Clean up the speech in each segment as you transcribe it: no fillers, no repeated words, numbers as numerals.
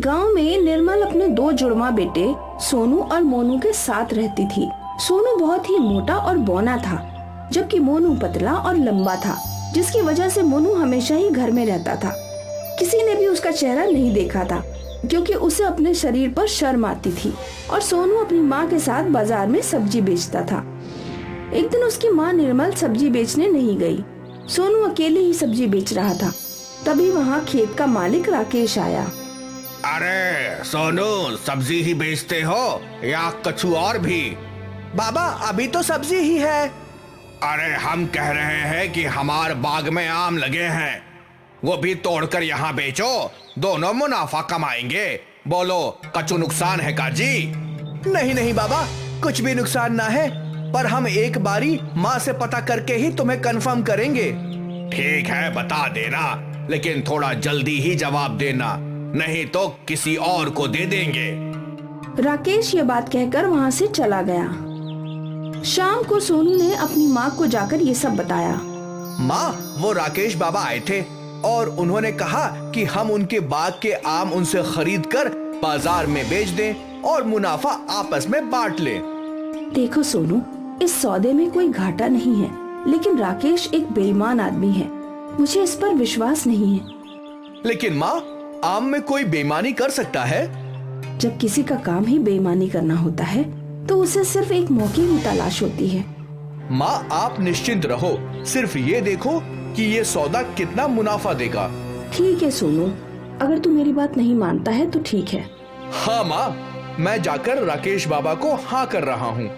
गांव में निर्मल अपने दो जुड़वा बेटे सोनू और मोनू के साथ रहती थी। सोनू बहुत ही मोटा और बौना था, जबकि मोनू पतला और लंबा था, जिसकी वजह से मोनू हमेशा ही घर में रहता था। किसी ने भी उसका चेहरा नहीं देखा था, क्योंकि उसे अपने शरीर पर शर्म आती थी और सोनू अपनी माँ के साथ बाजार में सब्जी बेचता था। एक दिन उसकी माँ निर्मल सब्जी बेचने नहीं गई। सोनू अकेले ही सब्जी बेच रहा था। तभी वहाँ खेत का मालिक राकेश आया। अरे सोनू, सब्जी ही बेचते हो या कछु और भी? बाबा अभी तो सब्जी ही है। अरे हम कह रहे हैं कि हमारे बाग में आम लगे हैं, वो भी तोड़कर यहाँ बेचो, दोनों मुनाफा कमाएंगे। बोलो, कछु नुकसान है काजी? नहीं नहीं बाबा, कुछ भी नुकसान ना है, पर हम एक बारी माँ से पता करके ही तुम्हें कंफर्म करेंगे। ठीक है, बता देना, लेकिन थोड़ा जल्दी ही जवाब देना, नहीं तो किसी और को दे देंगे। राकेश ये बात कहकर वहाँ से चला गया। शाम को सोनू ने अपनी माँ को जाकर ये सब बताया। माँ, वो राकेश बाबा आए थे और उन्होंने कहा कि हम उनके बाग के आम उनसे खरीद कर बाजार में बेच दें और मुनाफा आपस में बांट लें। देखो सोनू, इस सौदे में कोई घाटा नहीं है, लेकिन राकेश एक बेईमान आदमी है, मुझे इस पर विश्वास नहीं है। लेकिन माँ, आम में कोई बेईमानी कर सकता है? जब किसी का काम ही बेईमानी करना होता है तो उसे सिर्फ एक मौके की तलाश होती है। माँ, आप निश्चिंत रहो, सिर्फ ये देखो कि ये सौदा कितना मुनाफा देगा। ठीक है सोनू, अगर तू मेरी बात नहीं मानता है तो ठीक है। हाँ माँ, मैं जाकर राकेश बाबा को हाँ कर रहा हूँ।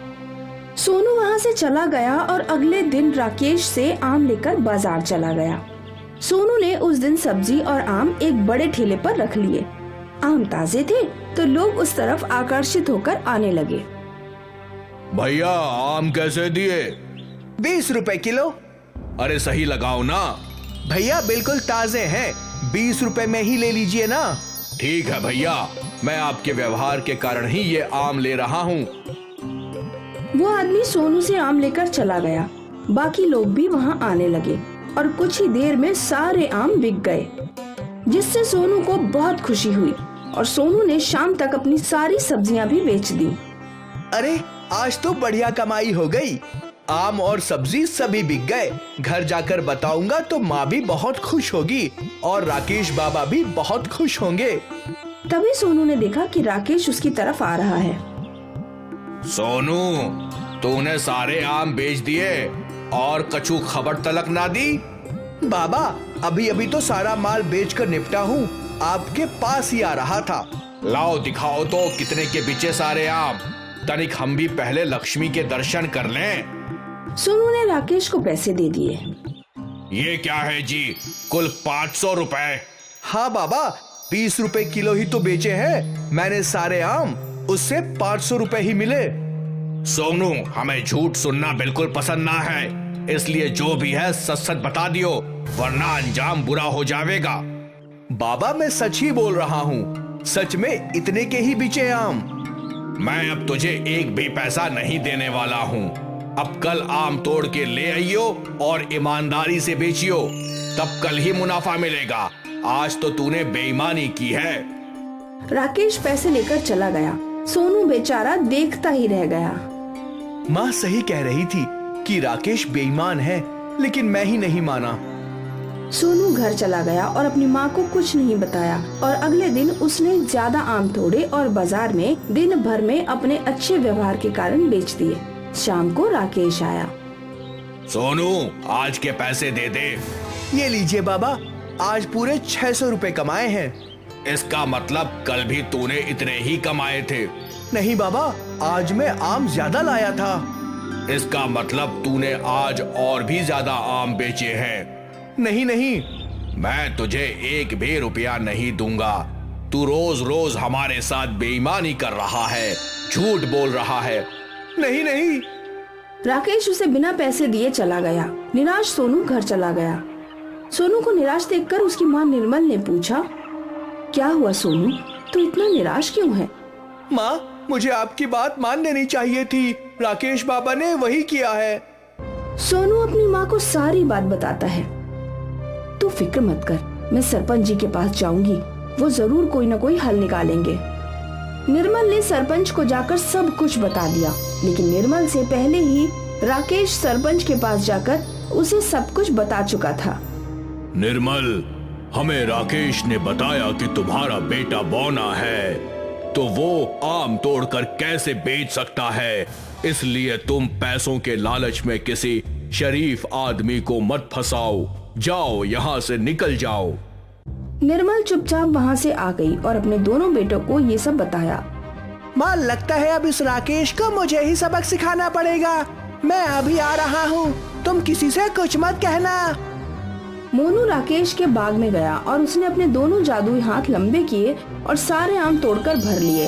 सोनू वहाँ से चला गया और अगले दिन राकेश से आम लेकर बाजार चला गया। सोनू ने उस दिन सब्जी और आम एक बड़े ठेले पर रख लिए। आम ताजे थे तो लोग उस तरफ आकर्षित होकर आने लगे। भैया, आम कैसे दिए? 20 रुपए किलो। अरे सही लगाओ ना। भैया बिल्कुल ताजे हैं, 20 रुपए में ही ले लीजिए ना। ठीक है भैया, मैं आपके व्यवहार के कारण ही ये आम ले रहा हूँ। वो आदमी सोनू से आम लेकर चला गया। बाकी लोग भी वहाँ आने लगे और कुछ ही देर में सारे आम बिक गए, जिससे सोनू को बहुत खुशी हुई और सोनू ने शाम तक अपनी सारी सब्जियां भी बेच दी। अरे आज तो बढ़िया कमाई हो गई, आम और सब्जी सभी बिक गए। घर जाकर बताऊंगा तो माँ भी बहुत खुश होगी और राकेश बाबा भी बहुत खुश होंगे। तभी सोनू ने देखा कि राकेश उसकी तरफ आ रहा है। सोनू, तूने सारे आम बेच दिए और कछु खबर तलक ना दी? बाबा अभी अभी तो सारा माल बेचकर निपटा हूँ, आपके पास ही आ रहा था। लाओ दिखाओ तो कितने के बिचे सारे आम, तनिक हम भी पहले लक्ष्मी के दर्शन कर लें। सोनू ने राकेश को पैसे दे दिए। ये क्या है जी, कुल 500 रुपए? हाँ बाबा, 20 रुपए किलो ही तो बेचे हैं मैंने सारे आम, उससे 500 रुपए ही मिले। सोनू, हमें झूठ सुनना बिल्कुल पसंद ना है, इसलिए जो भी है सच सच बता दियो, वरना अंजाम बुरा हो जाएगा। बाबा मैं सच ही बोल रहा हूँ, सच में इतने के ही बिचे आम। मैं अब तुझे एक भी पैसा नहीं देने वाला हूँ। अब कल आम तोड़ के ले आइयो और ईमानदारी से बेचियो, तब कल ही मुनाफा मिलेगा। आज तो तूने बेईमानी की है। राकेश पैसे लेकर चला गया। सोनू बेचारा देखता ही रह गया। माँ सही कह रही थी कि राकेश बेईमान है, लेकिन मैं ही नहीं माना। सोनू घर चला गया और अपनी माँ को कुछ नहीं बताया और अगले दिन उसने ज्यादा आम तोड़े और बाजार में दिन भर में अपने अच्छे व्यवहार के कारण बेच दिए। शाम को राकेश आया। सोनू, आज के पैसे दे दे। ये लीजिए बाबा, आज पूरे 600 रुपए कमाए हैं। इसका मतलब कल भी तूने इतने ही कमाए थे? नहीं बाबा, आज मैं आम ज्यादा लाया था। इसका मतलब तूने आज और भी ज्यादा आम बेचे हैं। नहीं नहीं, मैं तुझे एक भी रुपया नहीं दूंगा। तू रोज रोज हमारे साथ बेईमानी कर रहा है, झूठ बोल रहा है। नहीं नहीं। राकेश उसे बिना पैसे दिए चला गया। निराश सोनू घर चला गया। सोनू को निराश देखकर उसकी माँ निर्मल ने पूछा, क्या हुआ सोनू, तू इतना निराश क्यों है? माँ, मुझे आपकी बात मान लेनी चाहिए थी, राकेश बाबा ने वही किया है। सोनू अपनी माँ को सारी बात बताता है। तू फिक्र मत कर, मैं सरपंच जी के पास जाऊंगी वो जरूर कोई न कोई हल निकालेंगे। निर्मल ने सरपंच को जाकर सब कुछ बता दिया, लेकिन निर्मल से पहले ही राकेश सरपंच के पास जाकर उसे सब कुछ बता चुका था। निर्मल, हमें राकेश ने बताया कि तुम्हारा बेटा बौना है, तो वो आम तोड़कर कैसे बेच सकता है, इसलिए तुम पैसों के लालच में किसी शरीफ आदमी को मत फंसाओ। जाओ, यहाँ से निकल जाओ। निर्मल चुपचाप वहाँ से आ गई और अपने दोनों बेटों को ये सब बताया। माँ, लगता है अब इस राकेश को मुझे ही सबक सिखाना पड़ेगा। मैं अभी आ रहा हूँ, तुम किसी से कुछ मत कहना। मोनू राकेश के बाग में गया और उसने अपने दोनों जादुई हाथ लंबे किए और सारे आम तोड़कर भर लिए।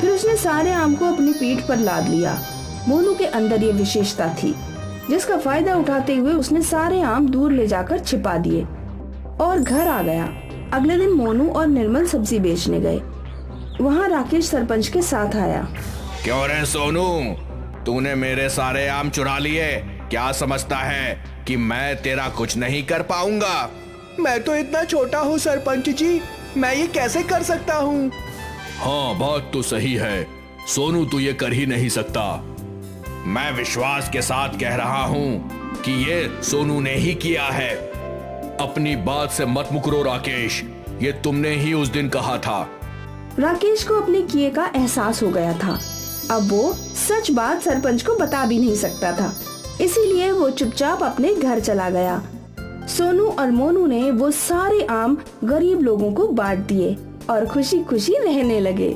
फिर उसने सारे आम को अपनी पीठ पर लाद लिया। मोनू के अंदर ये विशेषता थी, जिसका फायदा उठाते हुए उसने सारे आम दूर ले जाकर छिपा दिए और घर आ गया। अगले दिन मोनू और निर्मल सब्जी बेचने गए। वहाँ राकेश सरपंच के साथ आया। क्यों रे सोनू, तूने मेरे सारे आम चुरा लिए? क्या समझता है कि मैं तेरा कुछ नहीं कर पाऊंगा? मैं तो इतना छोटा हूँ सरपंच जी, मैं ये कैसे कर सकता हूँ? हाँ, बात तो सही है सोनू, तू ये कर ही नहीं सकता। मैं विश्वास के साथ कह रहा हूँ कि ये सोनू ने ही किया है। अपनी बात से मत मुकरो राकेश, ये तुमने ही उस दिन कहा था। राकेश को अपने किए का एहसास हो गया था। अब वो सच बात सरपंच को बता भी नहीं सकता था, इसीलिए वो चुपचाप अपने घर चला गया। सोनू और मोनू ने वो सारे आम गरीब लोगों को बांट दिए और खुशी खुशी रहने लगे।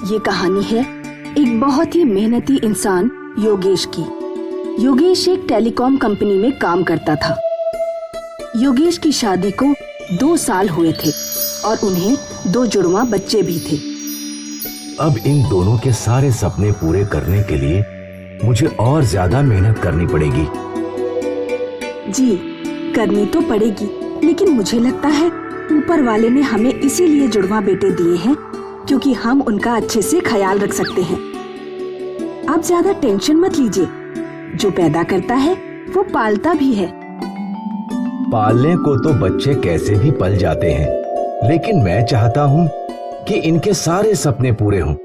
ये कहानी है एक बहुत ही मेहनती इंसान योगेश की। योगेश एक टेलीकॉम कंपनी में काम करता था। योगेश की शादी को 2 साल हुए थे और उन्हें 2 जुड़वा बच्चे भी थे। अब इन दोनों के सारे सपने पूरे करने के लिए मुझे और ज्यादा मेहनत करनी पड़ेगी। जी, करनी तो पड़ेगी, लेकिन मुझे लगता है ऊपर वाले ने हमें इसीलिए जुड़वा बेटे दिए हैं क्योंकि हम उनका अच्छे से ख्याल रख सकते हैं। आप ज्यादा टेंशन मत लीजिए, जो पैदा करता है वो पालता भी है। पालने को तो बच्चे कैसे भी पल जाते हैं, लेकिन मैं चाहता हूँ कि इनके सारे सपने पूरे हों।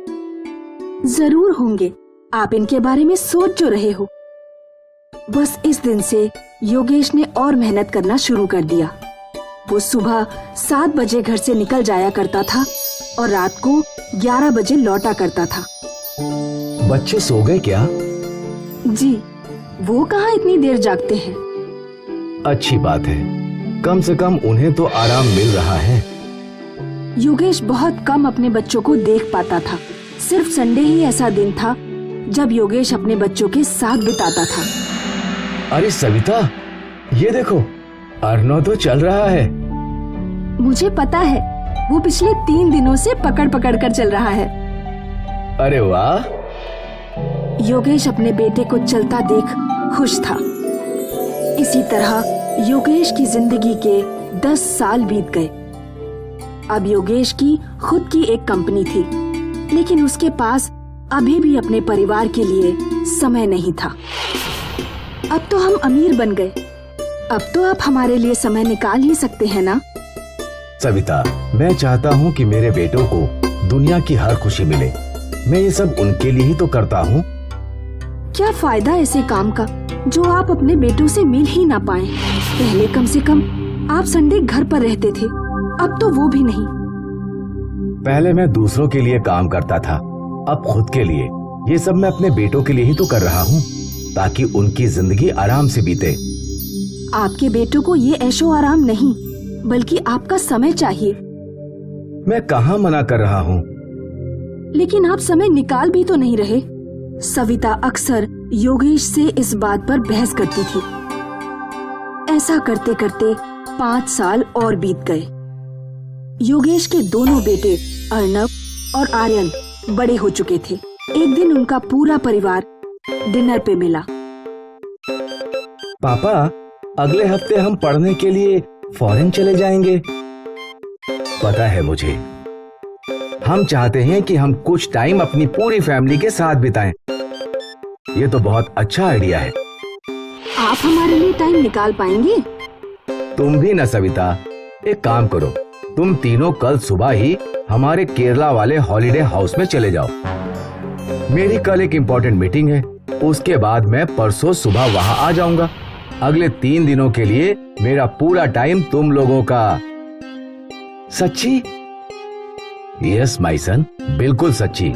जरूर होंगे, आप इनके बारे में सोच जो रहे हो। बस इस दिन से योगेश ने और मेहनत करना शुरू कर दिया। वो सुबह 7 बजे घर से निकल जाया करता था और रात को 11 बजे लौटा करता था। बच्चे सो गए क्या? जी, वो कहाँ इतनी देर जागते हैं। अच्छी बात है, कम से कम उन्हें तो आराम मिल रहा है। योगेश बहुत कम अपने बच्चों को देख पाता था। सिर्फ संडे ही ऐसा दिन था जब योगेश अपने बच्चों के साथ बिताता था। अरे सविता, ये देखो, अर्नव तो चल रहा है। मुझे पता है, वो पिछले 3 दिनों से पकड़ पकड़ कर चल रहा है। अरे वाह! योगेश अपने बेटे को चलता देख खुश था। इसी तरह योगेश की जिंदगी के 10 साल बीत गए। अब योगेश की खुद की एक कंपनी थी, लेकिन उसके पास अभी भी अपने परिवार के लिए समय नहीं था। अब तो हम अमीर बन गए, अब तो आप हमारे लिए समय निकाल ही सकते हैं ना? सविता, मैं चाहता हूँ कि मेरे बेटों को दुनिया की हर खुशी मिले। मैं ये सब उनके लिए ही तो करता हूँ। क्या फायदा ऐसे काम का जो आप अपने बेटों से मिल ही ना पाए। पहले कम से कम आप संडे घर पर रहते थे, अब तो वो भी नहीं। पहले मैं दूसरों के लिए काम करता था, अब खुद के लिए। ये सब मैं अपने बेटों के लिए ही तो कर रहा हूँ, ताकि उनकी जिंदगी आराम से बीते। आपके बेटों को ये ऐशो आराम नहीं, बल्कि आपका समय चाहिए। मैं कहाँ मना कर रहा हूँ, लेकिन आप समय निकाल भी तो नहीं रहे। सविता अक्सर योगेश से इस बात पर बहस करती थी। ऐसा करते करते 5 साल और बीत गए। योगेश के दोनों बेटे अर्नव और आर्यन बड़े हो चुके थे। एक दिन उनका पूरा परिवार डिनर पे मिला। पापा, अगले हफ्ते हम पढ़ने के लिए फॉरेन चले जाएंगे। पता है मुझे, हम चाहते हैं कि हम कुछ टाइम अपनी पूरी फैमिली के साथ बिताएं। ये तो बहुत अच्छा आइडिया है। आप हमारे लिए टाइम निकाल पाएंगे? तुम भी ना सविता, एक काम करो, तुम तीनों कल सुबह ही हमारे केरला वाले हॉलिडे हाउस में चले जाओ। मेरी कल एक इम्पोर्टेंट मीटिंग है, उसके बाद मैं परसों सुबह वहां आ जाऊंगा। अगले 3 दिनों के लिए मेरा पूरा टाइम तुम लोगों का। सच्ची? यस माय सन, बिल्कुल सच्ची।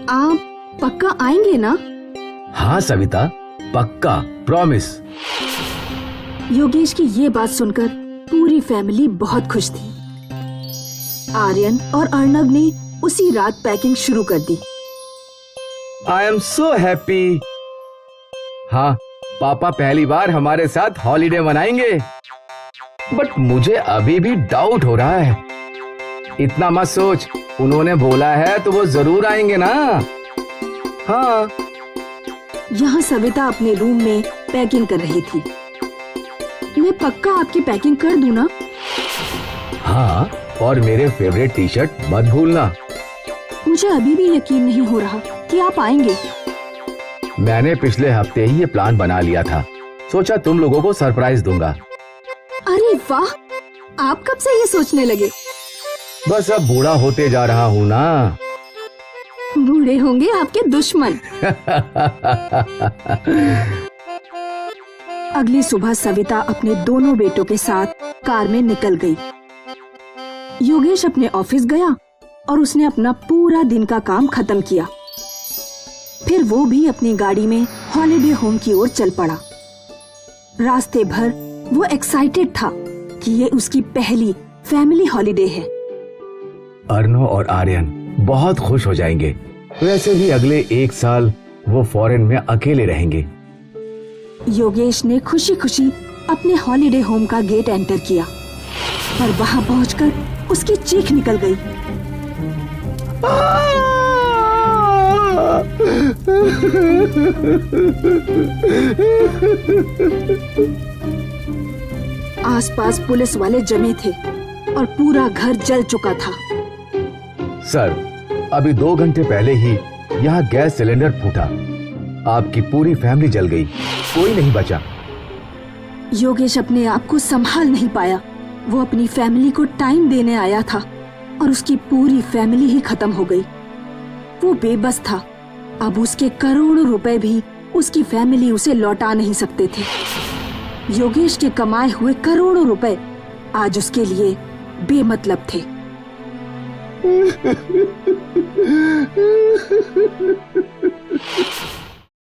आप पक्का आएंगे ना? हाँ सविता, पक्का, प्रॉमिस। योगेश की ये बात सुनकर पूरी फैमिली बहुत खुश थी। आर्यन और अर्नब ने उसी रात पैकिंग शुरू कर दी। I am so happy. हाँ, पापा पहली बार हमारे साथ हॉलिडे मनाएंगे। बट मुझे अभी भी डाउट हो रहा है। इतना मत सोच, उन्होंने बोला है तो वो जरूर आएंगे ना। हाँ। यहाँ सविता अपने रूम में पैकिंग कर रही थी। मैं पक्का आपकी पैकिंग कर दूं ना? हाँ, और मेरे फेवरेट टी शर्ट मत भूलना। मुझे अभी भी यकीन नहीं हो रहा कि आप आएंगे। मैंने पिछले हफ्ते ही ये प्लान बना लिया था, सोचा तुम लोगों को सरप्राइज दूंगा। अरे वाह, आप कब से ये सोचने लगे? बस अब बूढ़ा होते जा रहा हूँ ना। बूढ़े होंगे आपके दुश्मन। अगली सुबह सविता अपने दोनों बेटों के साथ कार में निकल गई। योगेश अपने ऑफिस गया और उसने अपना पूरा दिन का काम खत्म किया। फिर वो भी अपनी गाड़ी में हॉलिडे होम की ओर चल पड़ा। रास्ते भर वो एक्साइटेड था कि ये उसकी पहली फैमिली हॉलिडे है। अर्नो और आर्यन बहुत खुश हो जाएंगे। वैसे भी अगले 1 साल वो फॉरेन में अकेले रहेंगे। योगेश ने खुशी खुशी अपने हॉलिडे होम का गेट एंटर किया और वहां पहुंचकर उसकी चीख निकल गई। आसपास पुलिस वाले जमे थे और पूरा घर जल चुका था। सर, अभी 2 घंटे पहले ही यहाँ गैस सिलेंडर फूटा। आपकी पूरी फैमिली जल गई, कोई नहीं बचा। योगेश अपने आप को संभाल नहीं पाया। वो अपनी फैमिली को टाइम देने आया था और उसकी पूरी फैमिली ही खत्म हो गई। वो बेबस था। अब उसके करोड़ों रुपए भी उसकी फैमिली उसे लौटा नहीं सकते थे। योगेश के कमाए हुए करोड़ों रुपए आज उसके लिए बेमतलब थे।